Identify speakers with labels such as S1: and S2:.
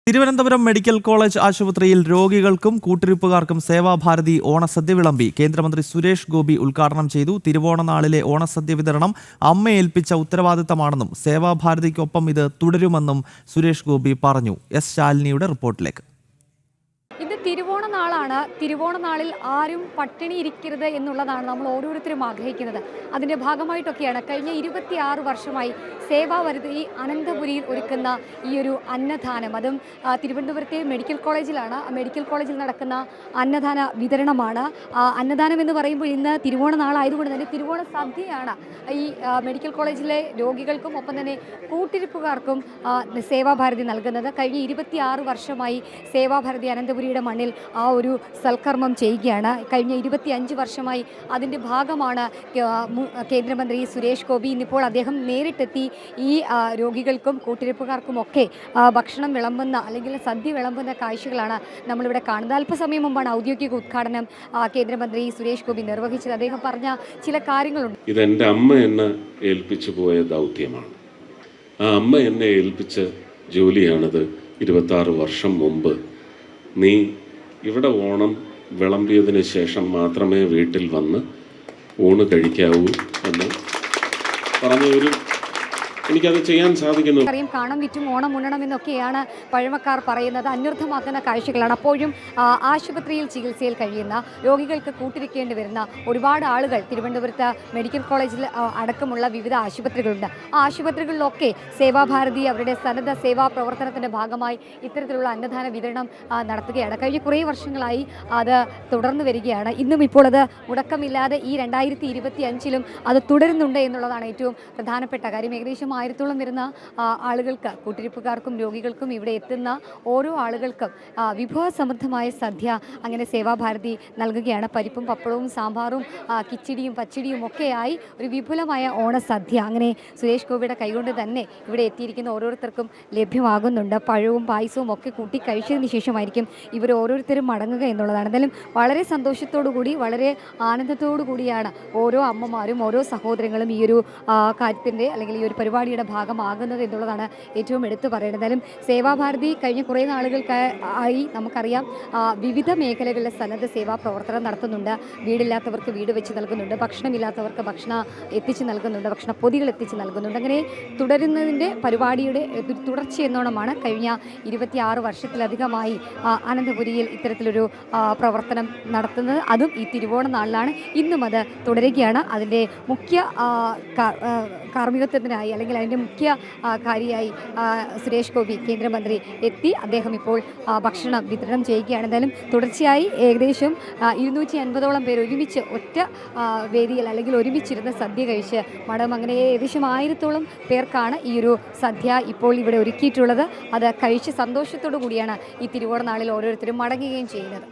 S1: Thiruvananthapuram medical college ആശുപത്രിയിൽ രോഗികൾക്കും കൂട്ടിരിപ്പുകാർക്കും സേവാഭാരതി ഓണസദ്യ വിളമ്പി. കേന്ദ്രമന്ത്രി സുരേഷ് ഗോപി ഉദ്ഘാടനം ചെയ്തു. തിരുവോണനാളിലെ ഓണസദ്യ വിതരണം അമ്മ ഏൽപ്പിച്ച ഉത്തരവാദിത്തമാണെന്നും സേവാഭാരതിക്കൊപ്പം ഇത് തുടരുമെന്നും സുരേഷ് ഗോപി പറഞ്ഞു. എസ് ശാലിനിയുടെ റിപ്പോർട്ടിലേക്ക്.
S2: ഇത് തിരുവോണനാളാണ്. തിരുവോണനാളിൽ ആരും പട്ടിണി ഇരിക്കരുത് എന്നുള്ളതാണ് നമ്മൾ ഓരോരുത്തരും ആഗ്രഹിക്കുന്നത്. അതിൻ്റെ ഭാഗമായിട്ടൊക്കെയാണ് കഴിഞ്ഞ 26 വർഷമായി സേവാഭാരതി അനന്തപുരിയിൽ ഒരുക്കുന്ന ഈ ഒരു അന്നദാനം. അതും തിരുവനന്തപുരത്തെ മെഡിക്കൽ കോളേജിലാണ്. മെഡിക്കൽ കോളേജിൽ നടക്കുന്ന അന്നദാന വിതരണമാണ്. അന്നദാനം എന്ന് പറയുമ്പോൾ ഇന്ന് തിരുവോണനാളായതുകൊണ്ട് തന്നെ തിരുവോണ സദ്യയാണ് ഈ മെഡിക്കൽ കോളേജിലെ രോഗികൾക്കും ഒപ്പം തന്നെ കൂട്ടിരിപ്പുകാർക്കും സേവാഭാരതി നൽകുന്നത്. കഴിഞ്ഞ 26 വർഷമായി സേവാഭാരതി അനന്തപുരിയുടെ മണ്ണിൽ ആ ഒരു സൽക്കർമ്മം ചെയ്യുകയാണ്. കഴിഞ്ഞ 25 വർഷമായി അതിൻ്റെ ഭാഗമാണ് കേന്ദ്രമന്ത്രി സുരേഷ് ഗോപി. ഇന്നിപ്പോൾ അദ്ദേഹം നേരിട്ടെത്തി ഈ രോഗികൾക്കും കൂട്ടിരിപ്പുകാർക്കുമൊക്കെ ഭക്ഷണം വിളമ്പുന്ന അല്ലെങ്കിൽ സദ്യ വിളമ്പുന്ന കാഴ്ചകളാണ് നമ്മളിവിടെ കാണുന്നത്. അല്പസമയം മുമ്പാണ് ഔദ്യോഗിക ഉദ്ഘാടനം കേന്ദ്രമന്ത്രി സുരേഷ് ഗോപി നിർവഹിച്ചത്. അദ്ദേഹം പറഞ്ഞ ചില കാര്യങ്ങളുണ്ട്.
S3: ഇതെൻ്റെ അമ്മ എന്നെ ഏൽപ്പിച്ചു പോയ ദൗത്യമാണ്. ആ അമ്മ എന്നെ ഏൽപ്പിച്ച ജോലിയാണിത്. 26 വർഷം മുമ്പ് നീ ഇവിടെ ഓണം വിളമ്പിയതിന് ശേഷം മാത്രമേ വീട്ടിൽ വന്ന് ഊണ് കഴിക്കാവൂ എന്ന് പറഞ്ഞ എനിക്കത് ചെയ്യാൻ സാധിക്കുന്നു.
S2: അറിയാം, കാണം വിറ്റും ഓണം ഉണ്ണണം എന്നൊക്കെയാണ് പഴമക്കാർ പറയുന്നത്. അന്വർത്ഥമാക്കുന്ന കാഴ്ചകളാണ്. അപ്പോഴും ആശുപത്രിയിൽ ചികിത്സയിൽ കഴിയുന്ന രോഗികൾക്ക് കൂട്ടിരിക്കേണ്ടി വരുന്ന ഒരുപാട് ആളുകൾ തിരുവനന്തപുരത്ത് മെഡിക്കൽ കോളേജിൽ അടക്കമുള്ള വിവിധ ആശുപത്രികളുണ്ട്. ആ ആശുപത്രികളിലൊക്കെ സേവാഭാരതി അവരുടെ സന്നദ്ധ സേവാ പ്രവർത്തനത്തിൻ്റെ ഭാഗമായി ഇത്തരത്തിലുള്ള അന്നദാന വിതരണം നടത്തുകയാണ്. കഴിഞ്ഞ കുറേ വർഷങ്ങളായി അത് തുടർന്നു വരികയാണ്. ഇന്നും ഇപ്പോൾ അത് മുടക്കമില്ലാതെ ഈ 2025-ലും അത് തുടരുന്നുണ്ട് എന്നുള്ളതാണ് ഏറ്റവും പ്രധാനപ്പെട്ട കാര്യം. ഏകദേശം 1000-ഓളം വരുന്ന ആളുകൾക്ക്, കൂട്ടിരിപ്പുകാർക്കും രോഗികൾക്കും ഇവിടെ എത്തുന്ന ഓരോ ആളുകൾക്കും വിഭവസമൃദ്ധമായ സദ്യ അങ്ങനെ സേവാഭാരതി നൽകുകയാണ്. പരിപ്പും പപ്പടവും സാമ്പാറും കിച്ചിടിയും പച്ചടിയും ഒക്കെയായി ഒരു വിപുലമായ ഓണസദ്യ അങ്ങനെ സുരേഷ് ഗോപിയുടെ കൈകൊണ്ട് തന്നെ ഇവിടെ എത്തിയിരിക്കുന്ന ഓരോരുത്തർക്കും ലഭ്യമാകുന്നുണ്ട്. പഴവും പായസവും ഒക്കെ കൂട്ടി കഴിച്ചതിന് ശേഷമായിരിക്കും ഇവർ ഓരോരുത്തരും മടങ്ങുക എന്നുള്ളതാണ്. എന്തായാലും വളരെ സന്തോഷത്തോടു കൂടി, വളരെ ആനന്ദത്തോടു കൂടിയാണ് ഓരോ അമ്മമാരും ഓരോ സഹോദരങ്ങളും ഈ ഒരു കാര്യത്തിൻ്റെ അല്ലെങ്കിൽ ഈ ഒരു പരിപാടിയുടെ ഭാഗമാകുന്നത് എന്നുള്ളതാണ് ഏറ്റവും എടുത്തു പറയുന്നത്. എന്തായാലും സേവാഭാരതി കഴിഞ്ഞ കുറേ നാളുകൾക്കായി നമുക്കറിയാം വിവിധ മേഖലകളിലെ സന്നദ്ധ സേവാ പ്രവർത്തനം നടത്തുന്നുണ്ട്. വീടില്ലാത്തവർക്ക് വീട് വെച്ച് നൽകുന്നുണ്ട്, ഭക്ഷണമില്ലാത്തവർക്ക് ഭക്ഷണം എത്തിച്ച് നൽകുന്നുണ്ട്, ഭക്ഷണ പൊതികൾ എത്തിച്ച് നൽകുന്നുണ്ട്. അങ്ങനെ തുടരുന്നതിൻ്റെ പരിപാടിയുടെ തുടർച്ചയെന്നോണമാണ് കഴിഞ്ഞ 26 വർഷത്തിലധികമായി അനന്തപുരിയിൽ ഇത്തരത്തിലൊരു പ്രവർത്തനം നടത്തുന്നത്. അതും ഈ തിരുവോണ നാളിലാണ്. ഇന്നും അത് തുടരുകയാണ്. അതിൻ്റെ മുഖ്യ കാർമ്മികത്വത്തിനായി അല്ലെങ്കിൽ അതിൻ്റെ മുഖ്യ കാര്യമായി സുരേഷ് ഗോപി കേന്ദ്രമന്ത്രി എത്തി. അദ്ദേഹം ഇപ്പോൾ ഭക്ഷണം വിതരണം ചെയ്യുകയാണ്. എന്തായാലും തുടർച്ചയായി ഏകദേശം 250-ഓളം പേർ ഒരുമിച്ച് ഒറ്റ വേദിയിൽ അല്ലെങ്കിൽ ഒരുമിച്ചിരുന്ന് സദ്യ കഴിച്ച് മടങ്ങും. അങ്ങനെ ഏകദേശം 1000-ഓളം പേർക്കാണ് ഈ ഒരു സദ്യ ഇപ്പോൾ ഇവിടെ ഒരുക്കിയിട്ടുള്ളത്. അത് കഴിച്ച് സന്തോഷത്തോടു കൂടിയാണ് ഈ തിരുവോണ നാളിൽ ഓരോരുത്തരും മടങ്ങുകയും ചെയ്യുന്നത്.